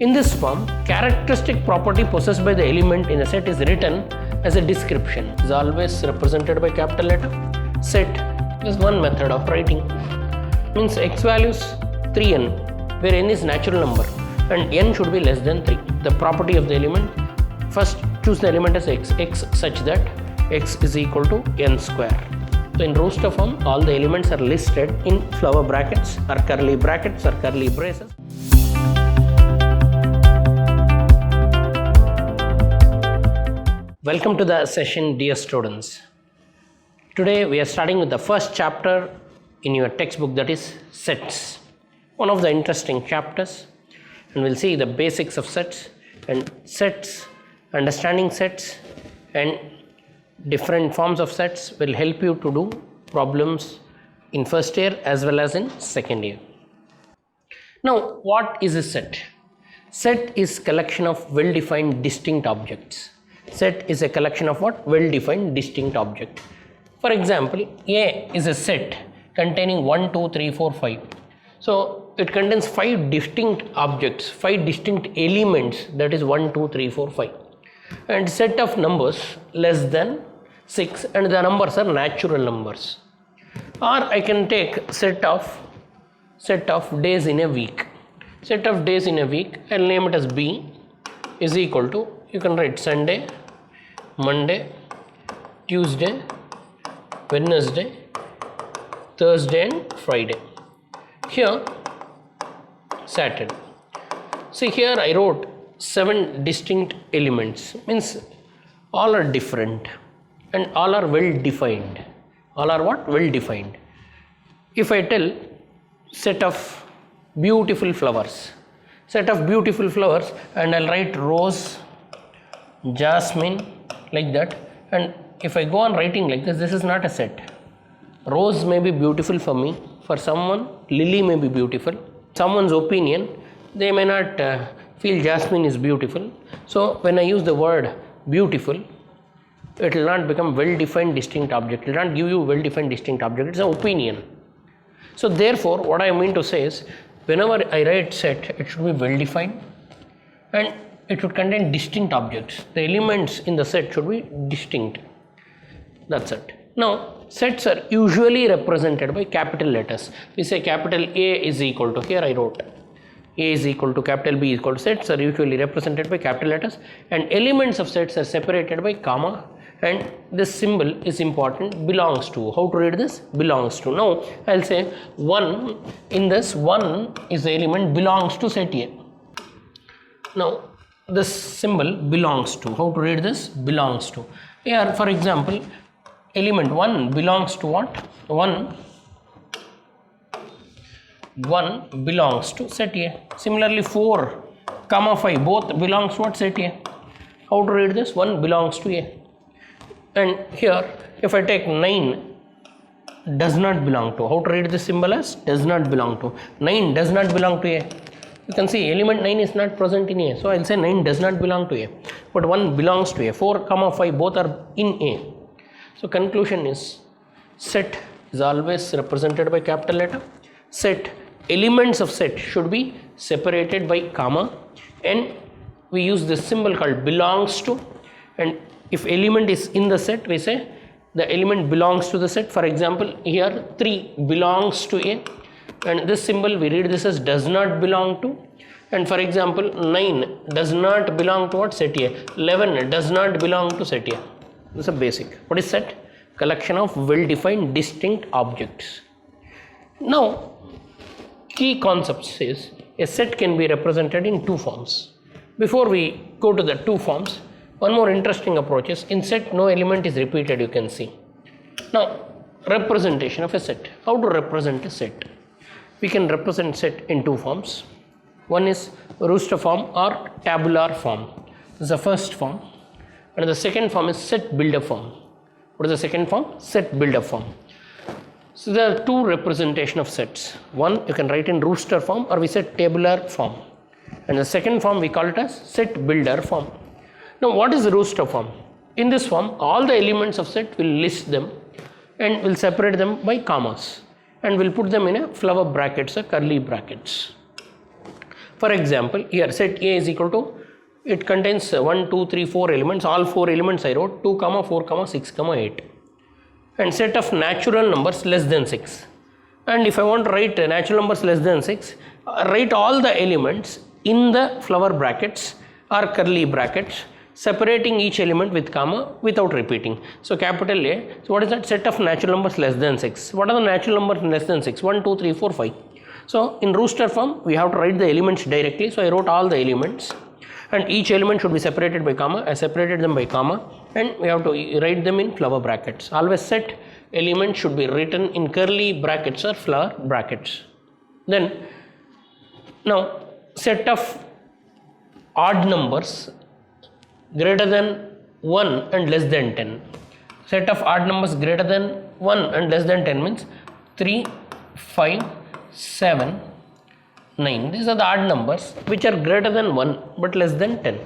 In this form, characteristic property possessed by the element in a set is written as a description. It is always represented by capital letter. Set is one method of writing. Means x values 3n, where n is natural number and n should be less than 3. The property of the element, first choose the element as x such that x is equal to n square. So in roster form, all the elements are listed in flower brackets or curly brackets or curly braces. Welcome to the session, dear students. Today we are starting with the first chapter in your textbook, that is sets. One of the interesting chapters, and we'll see the basics of sets and sets, understanding sets and different forms of sets will help you to do problems in first year as well as in second year. Now, what is a set? Set is collection of well-defined distinct objects. Set is a collection of what? Well-defined distinct object. For example, A is a set containing 1, 2, 3, 4, 5. So, it contains 5 distinct objects, 5 distinct elements, that is 1, 2, 3, 4, 5. And set of numbers less than 6, and the numbers are natural numbers. Or I can take set of days in a week. Set of days in a week, I'll name it as B is equal to, you can write Sunday, Monday, Tuesday, Wednesday, Thursday and Friday. Here Saturday. See, here I wrote 7 distinct elements, means all are different and all are well defined. All are what? Well defined. If I tell set of beautiful flowers, and I'll write rose, jasmine, like that, and if I go on writing like this, this is not a set. Rose may be beautiful for me, for someone lily may be beautiful, someone's opinion, they may not feel jasmine is beautiful. So when I use the word beautiful, it will not become well-defined distinct object. It will not give you well-defined distinct object. It's an opinion. So therefore, what I mean to say is, whenever I write set, it should be well-defined and it should contain distinct objects. The elements in the set should be distinct. That's it. Now, sets are usually represented by capital letters. We say capital A is equal to, here I wrote A is equal to capital B is equal to. Sets are usually represented by capital letters and elements of sets are separated by comma, and this symbol is important, belongs to. How to read this? Belongs to. Now I'll say 1, in this 1 is the element belongs to set A. Now this symbol belongs to. How to read this? Belongs to. Here for example, element 1 belongs to what? 1 belongs to set A. Similarly 4, 5 both belongs to what? Set A. How to read this? 1 belongs to A. And here if I take 9 does not belong to. How to read this symbol as? Does not belong to. 9 does not belong to A. You can see element 9 is not present in A. So I'll say 9 does not belong to A. But 1 belongs to A. 4, 5 both are in A. So conclusion is, set is always represented by capital letter. Set, elements of set should be separated by comma, and we use this symbol called belongs to, and if element is in the set, we say the element belongs to the set. For example, here 3 belongs to A, and this symbol we read this as does not belong to. And for example, 9 does not belong to what? Set A. 11 does not belong to set A. This is a basic. What is set? Collection of well-defined distinct objects. Now, key concepts is a set can be represented in 2 forms. Before we go to the 2 forms, one more interesting approach is, in set no element is repeated, you can see. Now, representation of a set. How to represent a set? We can represent set in 2 forms. One is roster form or tabular form. This is the first form. And the second form is set builder form. What is the second form? Set builder form. So there are 2 representation of sets. One you can write in roster form, or we say tabular form. And the second form we call it as set builder form. Now what is the roster form? In this form, all the elements of set will list them and will separate them by commas, and will put them in a flower brackets or curly brackets. For example, here set A is equal to, it contains 1, 2, 3, 4 elements. All 4 elements I wrote 2, 4, 6, 8. And set of natural numbers less than 6. And if I want to write natural numbers less than 6, write all the elements in the flower brackets or curly brackets, separating each element with comma without repeating. So capital A. So what is that? Set of natural numbers less than 6. What are the natural numbers less than 6? 1, 2, 3, 4, 5. So in rooster form, we have to write the elements directly. So I wrote all the elements, and each element should be separated by comma. I separated them by comma, and we have to write them in flower brackets. Always set elements should be written in curly brackets or flower brackets. Then now set of odd numbers greater than 1 and less than 10. Set of odd numbers greater than 1 and less than 10 means 3, 5, 7, 9. These are the odd numbers which are greater than 1 but less than 10.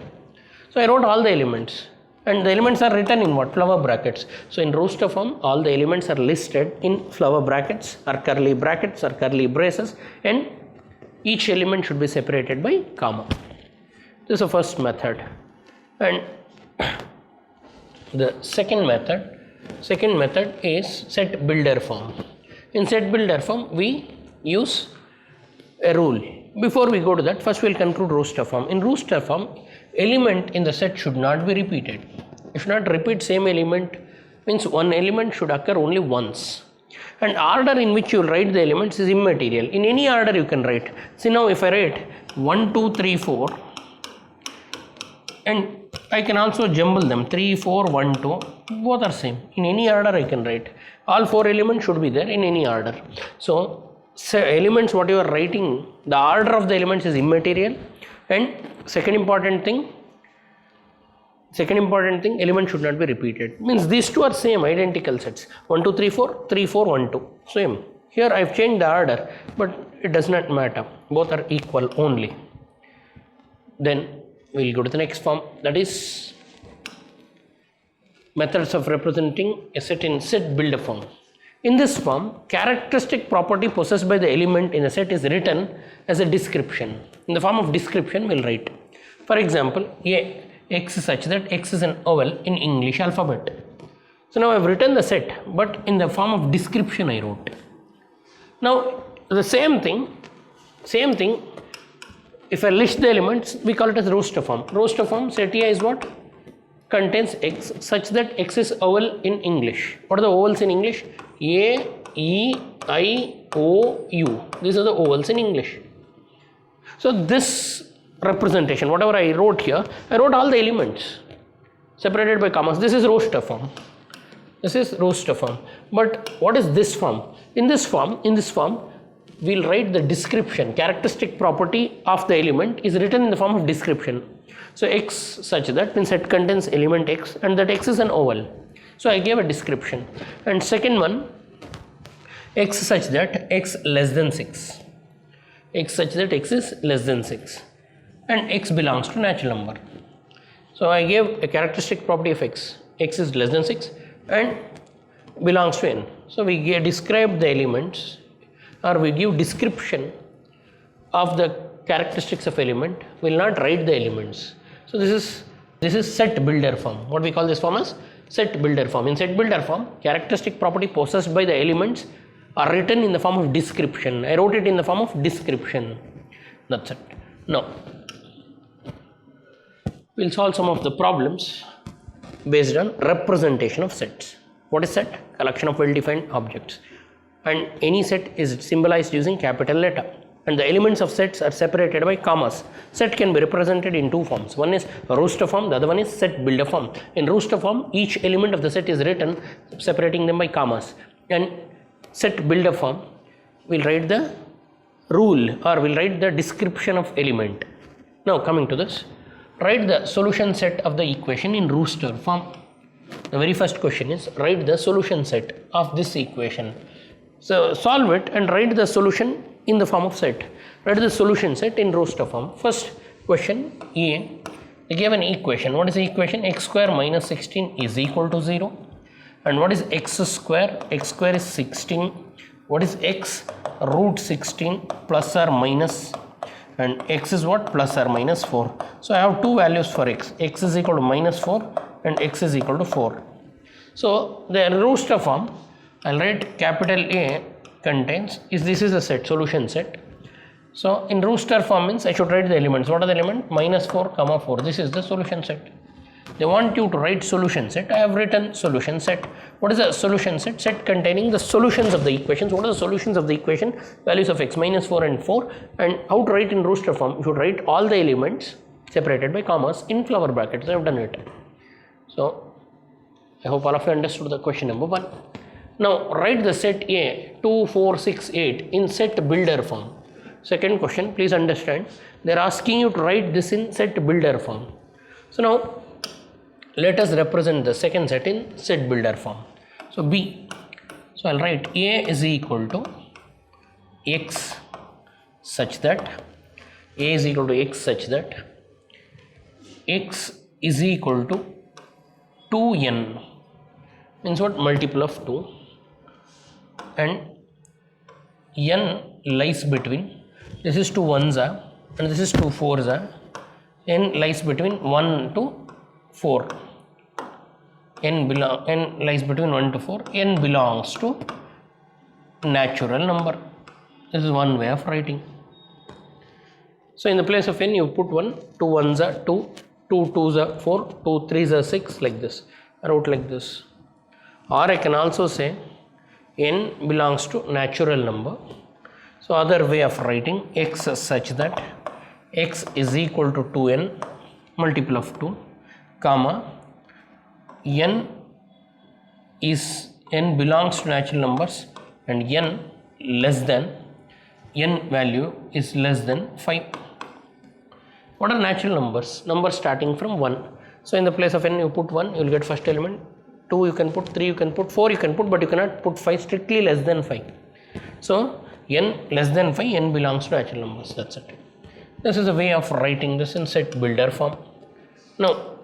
So I wrote all the elements, and the elements are written in what? Flower brackets. So in rooster form, all the elements are listed in flower brackets or curly braces, and each element should be separated by comma. This is the first method. And the second method is set builder form. In set builder form, we use a rule. Before we go to that, first we will conclude rooster form. In rooster form, element in the set should not be repeated. You should not repeat same element, means one element should occur only once. And order in which you will write the elements is immaterial. In any order you can write. See, now if I write 1, 2, 3, 4, and I can also jumble them 3, 4, 1, 2, both are same. In any order I can write. All 4 elements should be there in any order. So elements what you are writing, the order of the elements is immaterial. And second important thing, element should not be repeated. Means these two are same, identical sets. 1, 2, 3, 4, 3, 4, 1, 2. Same. Here I have changed the order, but it does not matter. Both are equal only. Then we will go to the next form, that is methods of representing a set in set builder form. In this form, characteristic property possessed by the element in a set is written as a description. In the form of description, we will write. For example, x is such that x is an vowel in English alphabet. So now I have written the set, but in the form of description I wrote. Now the same thing, if I list the elements, we call it as rooster form. Rooster form, set A is what? Contains x such that x is vowel in English. What are the vowels in English? A, E, I, O, U. These are the vowels in English. So this representation, whatever I wrote here, I wrote all the elements separated by commas. This is rooster form. But what is this form? In this form, we will write the description. Characteristic property of the element is written in the form of description. So x such that means set contains element x, and that x is an vowel. So I gave a description. And second one, x such that x less than 6. X such that x is less than 6. And x belongs to natural number. So I gave a characteristic property of x. X is less than 6 and belongs to n. So we describe the elements, or we give description of the characteristics of element. We will not write the elements. So this is set builder form. What we call this form as set builder form. In set builder form, characteristic property possessed by the elements are written in the form of description. I wrote it in the form of description. That's it. Now we'll solve some of the problems based on representation of sets. What is set? Collection of well-defined objects. And any set is symbolized using capital letter. And the elements of sets are separated by commas. Set can be represented in two forms. One is rooster form, the other one is set builder form. In rooster form, each element of the set is written separating them by commas. And set builder form, we'll write the rule, or we'll write the description of element. Now coming to this, write the solution set of the equation in rooster form. The very first question is write the solution set of this equation. So solve it and write the solution in the form of set. Write the solution set in rooster form. First question A, they gave an equation. What is the equation? X square minus 16 is equal to 0. And what is x square? X square is 16. What is x? Root 16 plus or minus. and x is what? Plus or minus 4. So I have two values for x. X is equal to minus 4 and x is equal to 4. So the Rooster form, I'll write capital A contains, this is a set, solution set. So in Rooster form means I should write the elements. What are the elements? Minus 4 comma 4. This is the solution set. They want you to write solution set. I have written solution set. What is a solution set? Set containing the solutions of the equations. What are the solutions of the equation? Values of x, minus 4 and 4. And how to write in Rooster form? You should write all the elements separated by commas in flower brackets. I have done it. So I hope all of you understood the question number 1. Now write the set A 2, 4, 6, 8 in set builder form. Second question, please understand, they are asking you to write this in set builder form. So now let us represent the second set in set builder form. So B, so I'll write A is equal to x such that A is equal to x such that x is equal to 2n, means what? Multiple of 2, and n lies between, this is 2 1s and this is 2 4s, n lies between 1 to 4, n lies between 1 to 4, n belongs to natural number. This is one way of writing. So in the place of n you put 1, 2 1s are 2, 2 2s are 4, 2 3s are 6, like this. I wrote like this. Or I can also say n belongs to natural number. So other way of writing, x such that x is equal to 2n multiple of 2, comma n belongs to natural numbers and n value is less than 5. What are natural numbers? Numbers starting from 1. So in the place of n you put 1, you will get first element. 2 you can put, 3 you can put, 4 you can put, but you cannot put 5, strictly less than 5. So n less than 5, n belongs to natural numbers, that's it. This is a way of writing this in set builder form. Now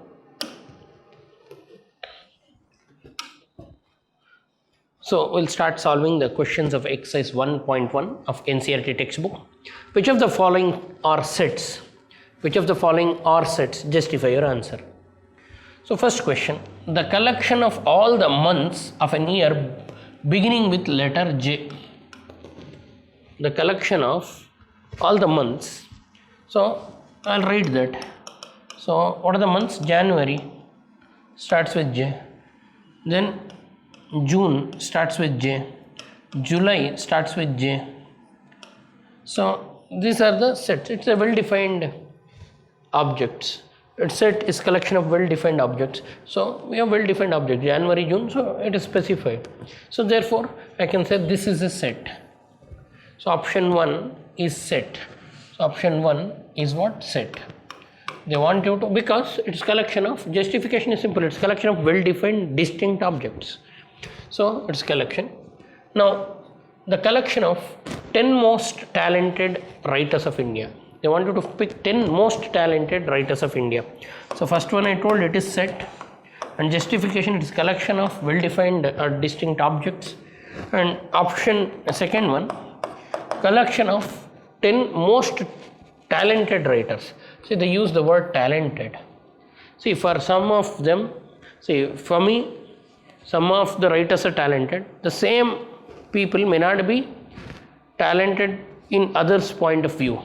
so we'll start solving the questions of exercise 1.1 of NCERT textbook. Which of the following are sets? Which of the following are sets? Justify your answer. So first question, the collection of all the months of an year beginning with letter J. The collection of all the months. So I'll write that. So what are the months? January starts with J. Then June starts with J. July starts with J. So these are the sets. It's a well-defined objects. Its set is collection of well-defined objects. So we have well-defined object January, June, so it is specified. So therefore I can say this is a set. So option 1 is set. So option 1 is what? Set. They want you to, because it's collection of, justification is simple, it's collection of well-defined distinct objects. So it's collection. Now the collection of 10 most talented writers of India. They want you to pick 10 most talented writers of India. So first one I told, it is set, and justification, it is collection of well-defined or distinct objects. And option second one, collection of 10 most talented writers. See, they use the word talented. See, for some of them, see, for me, some of the writers are talented. The same people may not be talented in others' point of view.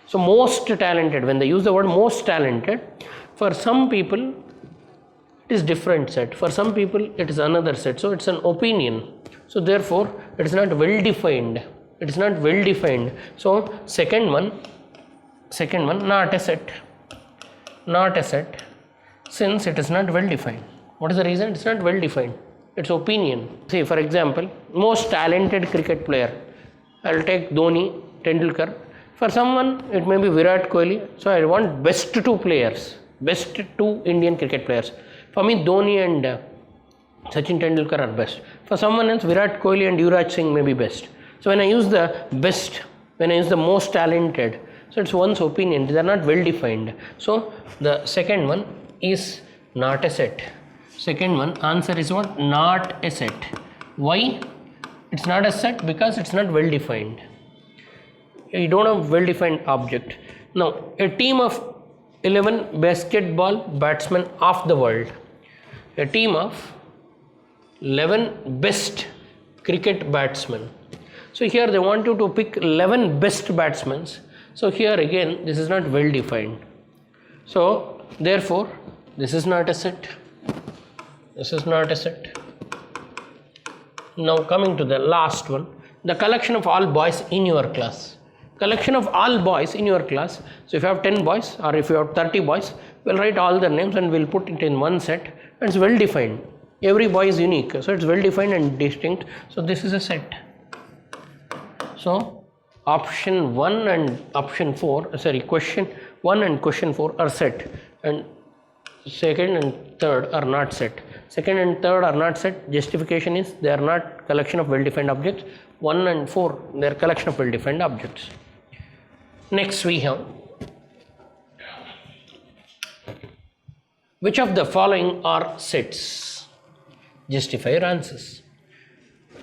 So most talented, when they use the word most talented, for some people it is different set, for some people it is another set. So it's an opinion. So therefore it is not well defined. It is not well defined. So second one, not a set. Not a set, since it is not well defined. What is the reason? It is not well defined. It's opinion. See, for example, most talented cricket player, I will take Dhoni, Tendulkar. For someone it may be Virat Kohli. So I want best two players, best two Indian cricket players. For me, Dhoni and Sachin Tendulkar are best. For someone else, Virat Kohli and Yuvraj Singh may be best. So when I use the best, when I use the most talented, so it's one's opinion. They are not well defined. So the second one is not a set. Second one, answer is what? Not a set. Why? It's not a set because it's not well defined. You don't have well defined object. Now, a team of 11 basketball batsmen of the world, a team of 11 best cricket batsmen. So here they want you to pick 11 best batsmen. So here again this is not well defined. So therefore this is not a set. This is not a set. Now coming to the last one, the collection of all boys in your class. Collection of all boys in your class. So if you have 10 boys or if you have 30 boys, we'll write all their names and we'll put it in one set, and it's well defined. Every boy is unique, so it's well defined and distinct. So this is a set. So option 1 and option 4, question 1 and question 4 are set, and second and third are not set. Second and third are not set. Justification is they are not collection of well defined objects. 1 and 4 they are collection of well defined objects. Next we have, which of the following are sets? Justify your answers.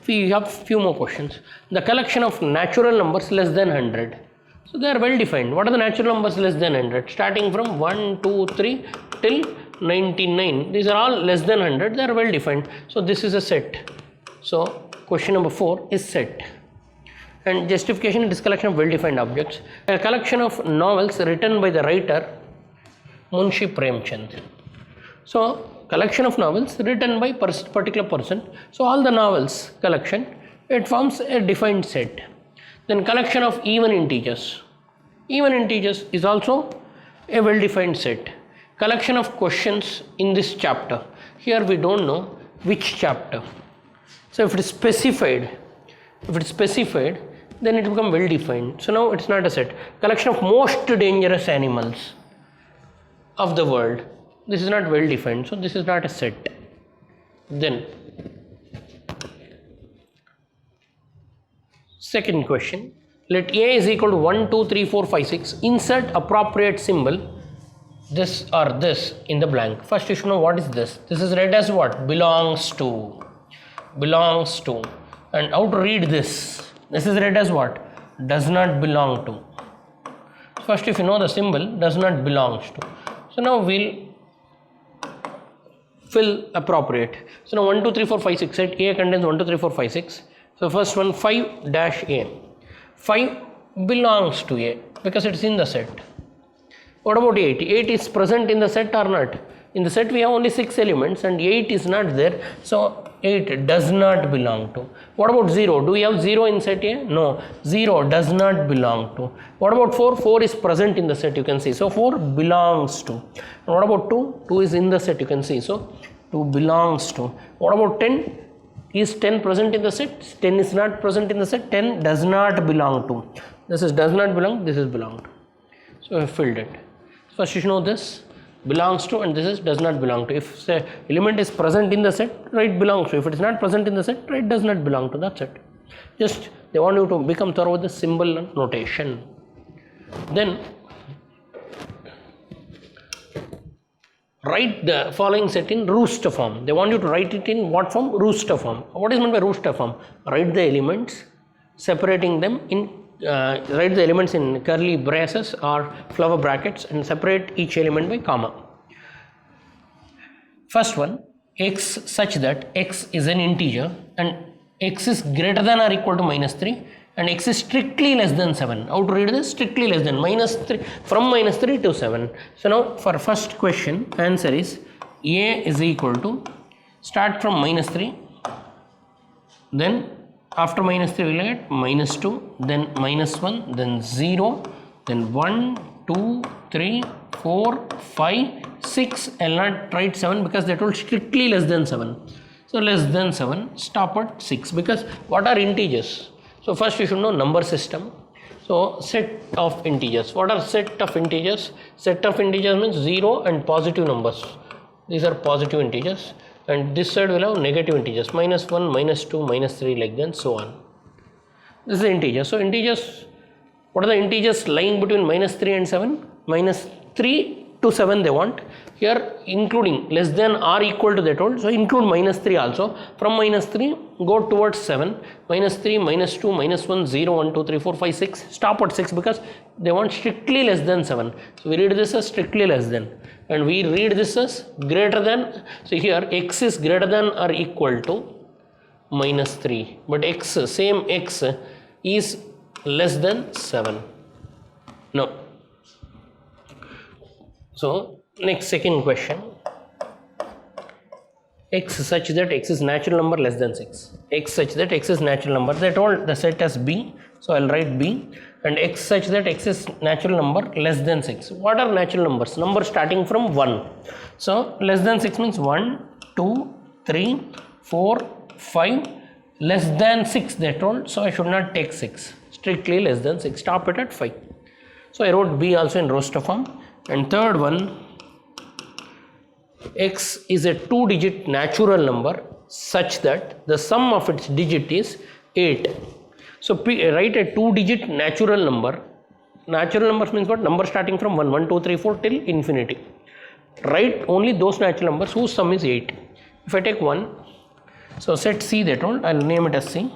We have few more questions. The collection of natural numbers less than 100. So they are well defined. What are the natural numbers less than 100? Starting from 1, 2, 3 till 99. These are all less than 100. They are well defined. So this is a set. So question number 4 is set. And justification, it is collection of well defined objects. A collection of novels written by the writer Munshi Premchand. So collection of novels written by particular person. So all the novels collection, it forms a defined set. Then collection of even integers. Even integers is also a well defined set. Collection of questions in this chapter. Here we don't know which chapter. So if it is specified, then it becomes well defined. So now it's not a set. Collection of most dangerous animals of the world. This is not well defined, so this is not a set. Then second question, let A is equal to 1, 2, 3, 4, 5, 6. Insert appropriate symbol, this or this, in the blank. First you should know what is this. This is read as what? Belongs to. Belongs to. And how to read this? This is read as what? Does not belong to. First if you know the symbol, does not belongs to. So now we'll fill appropriate. So now 1, 2, 3, 4, 5, 6. Set A contains 1, 2, 3, 4, 5, 6. So first one 5 dash A. 5 belongs to A because it's in the set. What about 8? 8 is present in the set or not? In the set we have only 6 elements and 8 is not there. So 8 does not belong to. What about 0? Do we have 0 in set A? No. 0 does not belong to. What about 4? 4 is present in the set, you can see. So 4 belongs to. And what about 2? 2 is in the set, you can see. So 2 belongs to. What about 10? Is 10 present in the set? 10 is not present in the set. 10 does not belong to. This is does not belong, this is belong to. So I have filled it. First you should know this belongs to, and this is does not belong to. If say element is present in the set, write belongs to. If it is not present in the set, write does not belong to. That's it. Just they want you to become thorough with the symbol notation. Then write the following set in rooster form. They want you to write it in what form? Rooster form. What is meant by rooster form? Write the elements, separating them in write the elements in curly braces or flower brackets and separate each element by comma. First one, x such that x is an integer and x is greater than or equal to -3 and x is strictly less than 7. How to read this? Strictly less than -3, from -3 to 7. So now for first question, answer is A is equal to, start from -3, then after -3 we will get -2, then -1, then 0, then 1, 2, 3, 4, 5, 6. I will not write 7 because they told strictly less than 7. So less than 7, stop at 6, because what are integers? So first you should know number system. So set of integers. What are set of integers? Set of integers means 0 and positive numbers. These are positive integers. And this side will have negative integers, -1, -2, -3, like that, so on. This is the integer. So integers, what are the integers lying between -3 and 7? -3 to 7 they want. here including less than or equal to that old, so include minus 3 also. From minus 3 go towards 7, minus 3, minus 2, minus 1, 0, 1, 2, 3, 4, 5, 6, stop at 6 because they want strictly less than 7. So we read this as strictly less than, and we read this as greater than. So here x is greater than or equal to minus 3, but x, same x is less than 7. No. So next, second question, x such that x is natural number less than 6, x such that x is natural number, they told the set as B, so I'll write B, and x such that x is natural number less than 6. What are natural numbers? Number starting from 1. So less than 6 means 1, 2, 3, 4, 5, less than 6 they told, so I should not take 6, strictly less than 6, stop it at 5. So I wrote B also in roster form. And third one, x is a 2-digit natural number such that the sum of its digit is 8. So write a 2-digit natural number. Natural numbers means what? Number starting from 1, 1, 2, 3, 4 till infinity. Write only those natural numbers whose sum is 8. If I take 1, so set C that one, I'll name it as C.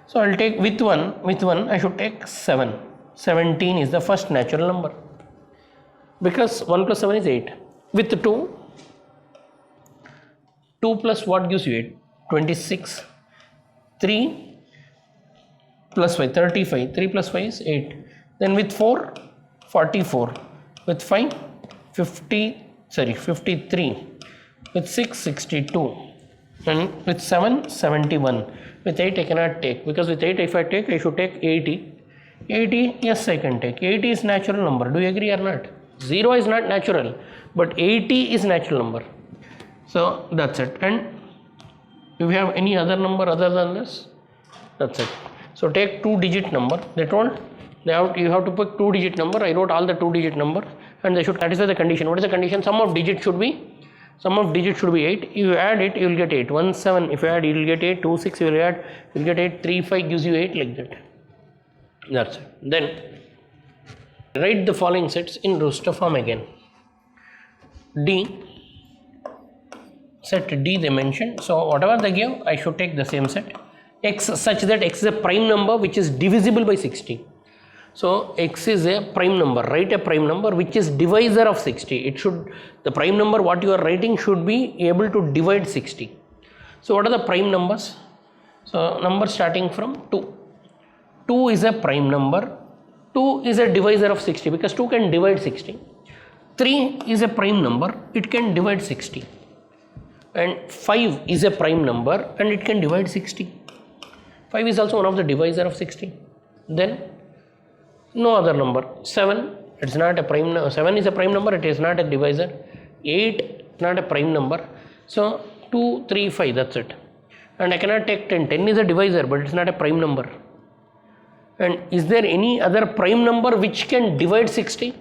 So I'll take with 1 I should take 7. 17 is the first natural number, because 1 plus 7 is 8. With 2 plus what gives you 8? 26. 3 plus 5, 35. 3 plus 5 is 8. Then with 4, 44. With 5, 53. With 6, 62. And with 7, 71. With 8 I cannot take, because with 8 if I take, I should take 80. 80, yes I can take. 80 is natural number. Do you agree or not? 0 is not natural, but 80 is natural number. So that's it. And do we have any other number other than this? That's it. So take 2-digit number. They told you have to pick 2-digit number. I wrote all the 2-digit number, and they should satisfy the condition. What is the condition? Sum of digits should be 8. If you add it, you will get 8. 1, 7. If you add, you will get 8. 2, 6. You will add, you will get 8. 3, 5 gives you 8, like that. That's it. Then write the following sets in roster form again. D, set D they mentioned, so whatever they give I should take the same set. X such that x is a prime number which is divisible by 60. So x is a prime number, write a prime number which is divisor of 60. It should, the prime number what you are writing should be able to divide 60. So what are the prime numbers? So number starting from 2. 2 is a prime number. 2 is a divisor of 60 because 2 can divide 60. 3 is a prime number, it can divide 60. And 5 is a prime number and it can divide 60. 5 is also one of the divisor of 60. Then no other number. 7, it's not a prime. 7 is a prime number, it is not a divisor. 8, not a prime number. So 2, 3, 5, that's it. And I cannot take 10. 10 is a divisor, but it's not a prime number. And is there any other prime number which can divide 60?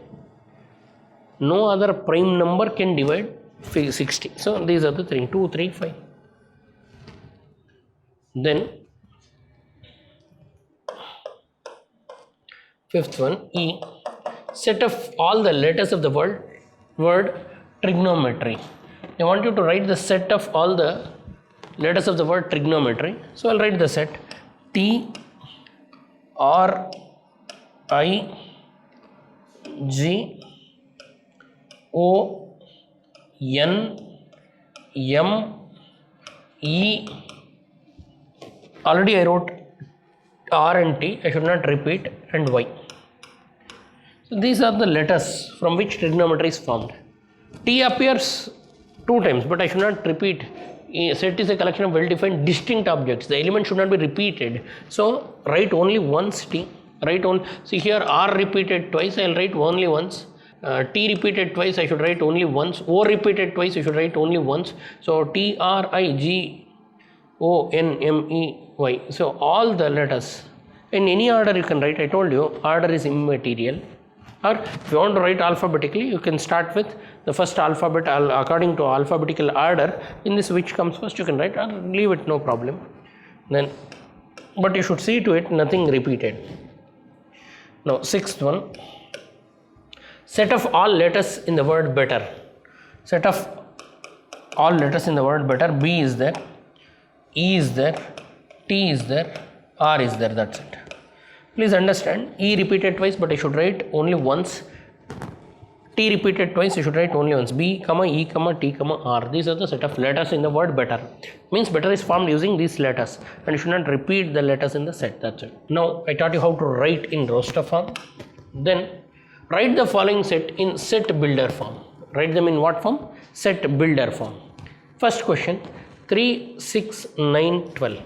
No other prime number can divide 60. So these are the 3, 2, 3, 5. Then fifth one, E, set of all the letters of the word trigonometry. I want you to write the set of all the letters of the word trigonometry. So I'll write the set T R I G O N M E. Already I wrote R and T, I should not repeat, and Y. So these are the letters from which trigonometry is formed. T appears 2 times, but I should not repeat. A set is a collection of well-defined distinct objects. The element should not be repeated. So write only once T. Write on. See here R repeated twice, I will write only once. T repeated twice, I should write only once. O repeated twice, I should write only once. So T R I G O N M E Y. So all the letters in any order you can write. I told you order is immaterial. Or if you want to write alphabetically, you can start with the first alphabet according to alphabetical order. In this, which comes first, you can write, or leave it, no problem. Then, but you should see to it nothing repeated. Now, sixth one, set of all letters in the word better. set of all letters in the word better. B is there, E is there, T is there, R is there, that's it. Please understand, E repeated twice, but I should write only once. T repeated twice, you should write only once. B, E, T, R. These are the set of letters in the word better. Means better is formed using these letters, and you should not repeat the letters in the set. That's it. Now I taught you how to write in roster form. Then write the following set in set builder form. Write them in what form? Set builder form. First question, 3, 6, 9, 12.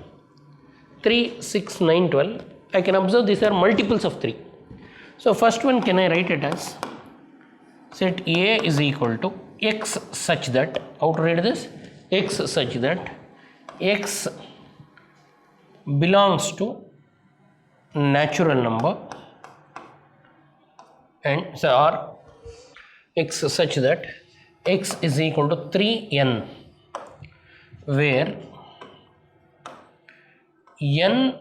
3, 6, 9, 12. I can observe these are multiples of 3. So first one, can I write it as set A is equal to X such that, how to read this? X such that X belongs to natural number, and so or X such that X is equal to 3n, where n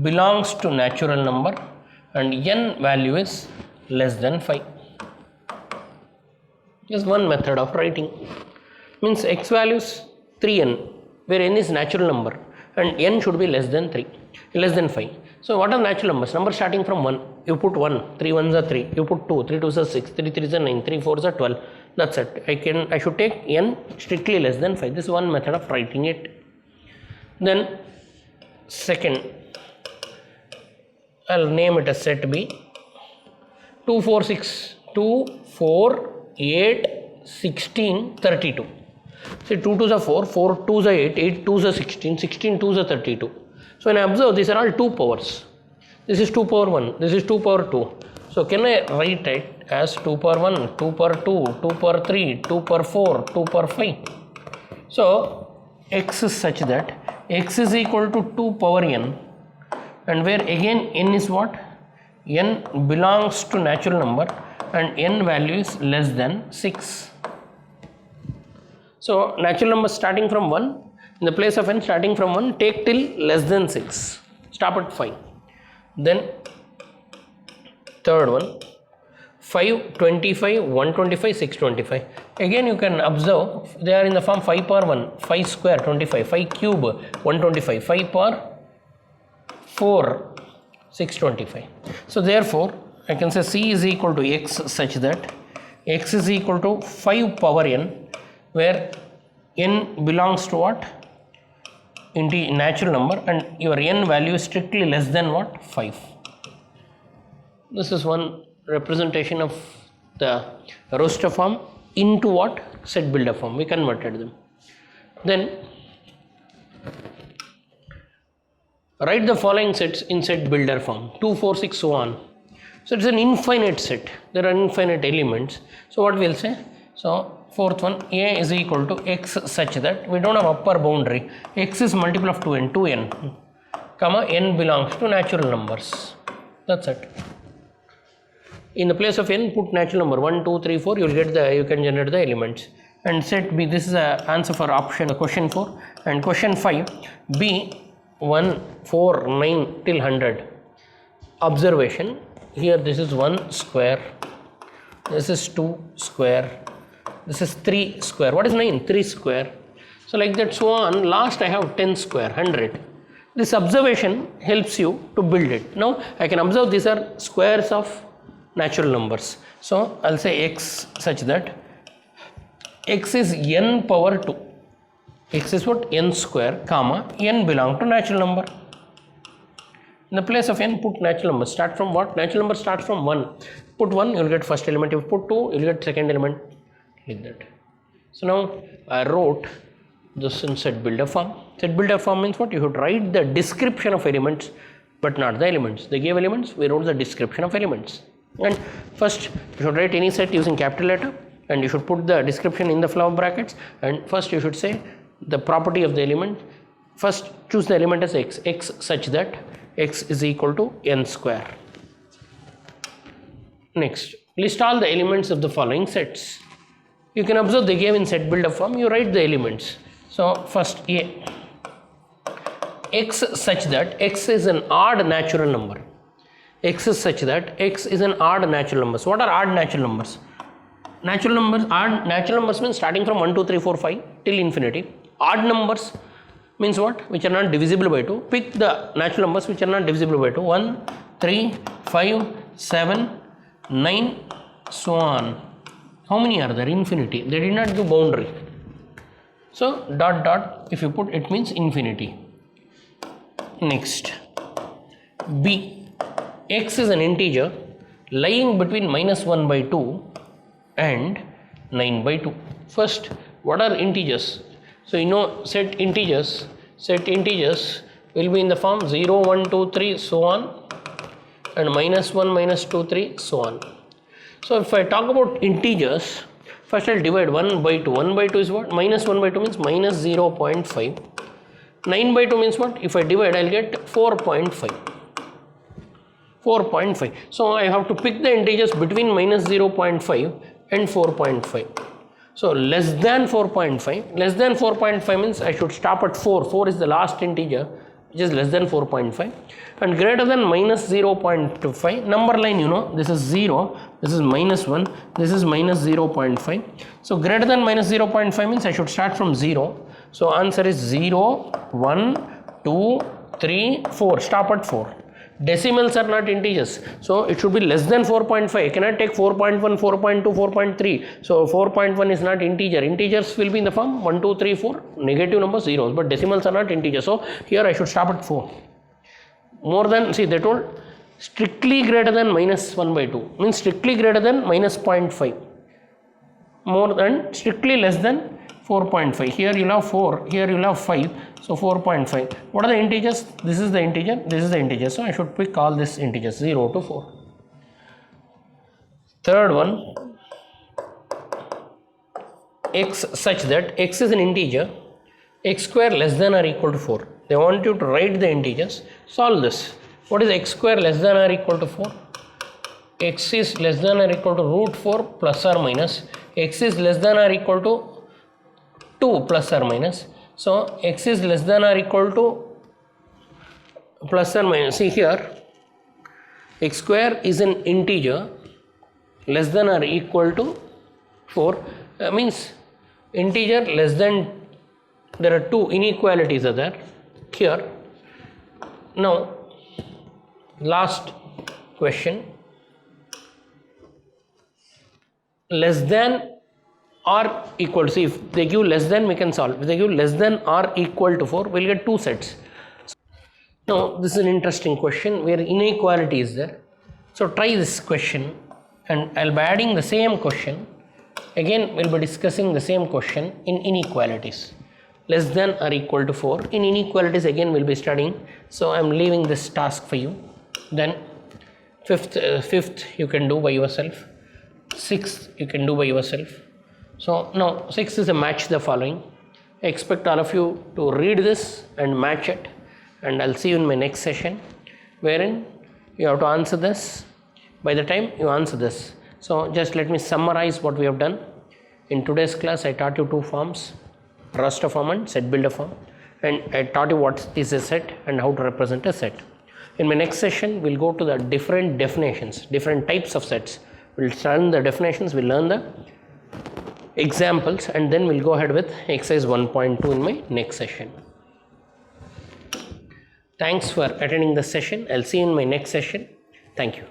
belongs to natural number and n value is less than 5. Is one method of writing. Means x value is 3n, where n is natural number and n should be less than 5. So what are natural numbers? Numbers starting from 1. You put 1, 3 1s are 3. You put 2, 3 2s are 6, 3 3s are 9, 3 4s are 12. That's it. I should take n strictly less than 5. This is one method of writing it. Then second, I'll name it as set B. 2 4 6, 2 4 8 16 32. See, 2 2s are 4, 4 2s are 8, 8 2s are 16, 16 2s are 32. So when I observe, these are all 2 powers. This is 2 power 1, this is 2 power 2. So can I write it as 2 power 1, 2 power 2, 2 power 3, 2 power 4, 2 power 5. So x is such that x is equal to 2 power n, and where again n is what? N belongs to natural number and n value is less than 6. So natural number starting from 1, in the place of n starting from 1, take till less than 6. Stop at 5. Then third one, 5 25, 125, 625. Again you can observe they are in the form 5 power 1, 5 square 25, 5 cube 125, 5 power 4 625. So therefore I can say C is equal to x such that x is equal to 5 power n, where n belongs to what? Into natural number, and your n value is strictly less than what? 5. This is one representation of the roster form into what? Set builder form. We converted them. Then write the following sets in set builder form. 2 4 6 so on. So it's an infinite set. There are infinite elements. So what we'll say? So fourth one, A is equal to x such that we don't have upper boundary. X is multiple of 2n, 2n, comma n belongs to natural numbers. That's it. In the place of n, put natural number 1, 2, 3, 4. You can generate the elements. And set B. This is the answer for option question 4. And question 5, B 1 4 9 till 100. Observation. Here this is 1 square, this is 2 square, this is 3 square. What is 9? 3 square. So like that so on. Last I have 10 square, 100. This observation helps you to build it. Now I can observe these are squares of natural numbers. So I'll say x such that x is n power 2. X is what? N square, comma n belong to natural number. In the place of n, put natural number. Start from what? Natural number starts from 1. Put 1, you will get first element. If you put 2, you will get second element. Like that. So now I wrote this in set builder form. Set builder form means what? You should write the description of elements, but not the elements. They gave elements, we wrote the description of elements. And first, you should write any set using capital letter, and you should put the description in the flower brackets. And first, you should say the property of the element. First, choose the element as x, x such that x is equal to n square. Next, list all the elements of the following sets. You can observe they gave in set builder form. You write the elements. So first, A, x such that x is an odd natural number. X is such that x is an odd natural number. So what are odd natural numbers? natural numbers means starting from 1, 2, 3, 4, 5 till infinity. Odd numbers means what? Which are not divisible by 2. Pick the natural numbers which are not divisible by 2. 1, 3, 5, 7, 9, so on. How many are there? Infinity. They did not give boundary. So dot dot, if you put, it means infinity. Next, B. X is an integer lying between -1 by 2 and 9 by 2. First, what are integers? So you know set integers will be in the form 0, 1, 2, 3, so on, and -1, -2, 3, so on. So if I talk about integers, first I'll divide 1 by 2. 1 by 2 is what? -1 by 2 means -0.5. 9 by 2 means what? If I divide, I'll get 4.5. 4.5. So I have to pick the integers between -0.5 and 4.5. So less than 4.5. Less than 4.5 means I should stop at 4. 4 is the last integer, which is less than 4.5. And greater than -0.5. Number line, you know, this is 0, this is -1, this is -0.5. So greater than -0.5 means I should start from 0. So answer is 0, 1, 2, 3, 4. Stop at 4. Decimals are not integers, so it should be less than 4.5. I cannot take 4.1, 4.2, 4.3. So 4.1 is not integer. Integers will be in the form 1, 2, 3, 4, negative numbers, zeros, but decimals are not integers. So here I should stop at 4. More than, see, they told strictly greater than -1 by 2 means strictly greater than -0.5. More than, strictly less than 4.5. Here you'll have 4, here you'll have 5, so 4.5. What are the integers? This is the integer, this is the integer. So I should pick all these integers 0 to 4. Third one, x such that x is an integer, x square less than or equal to 4. They want you to write the integers. Solve this. What is x square less than or equal to 4? X is less than or equal to √4 plus or minus. X is less than or equal to 2 plus or minus. So x is less than or equal to plus or minus. See here, x square is an integer less than or equal to 4. Means integer less than, there are two inequalities are there here. Now last question, less than or equal to, see, if they give less than, we can solve. If they give less than or equal to 4, we'll get two sets. Now this is an interesting question where inequality is there. So try this question, and I'll be adding the same question. Again we'll be discussing the same question in inequalities. Less than or equal to 4. In inequalities again we'll be studying. So I'm leaving this task for you. Then fifth you can do by yourself. Sixth you can do by yourself. So now 6 is a match the following. I expect all of you to read this and match it, and I'll see you in my next session, wherein you have to answer this by the time you answer this. So just let me summarize what we have done. In today's class I taught you two forms, raster form and set builder form, and I taught you what is a set and how to represent a set. In my next session we'll go to the different definitions, different types of sets. We'll learn the definitions, we'll learn the examples, and then we'll go ahead with exercise 1.2 in my next session. Thanks for attending the session. I'll see you in my next session. Thank you.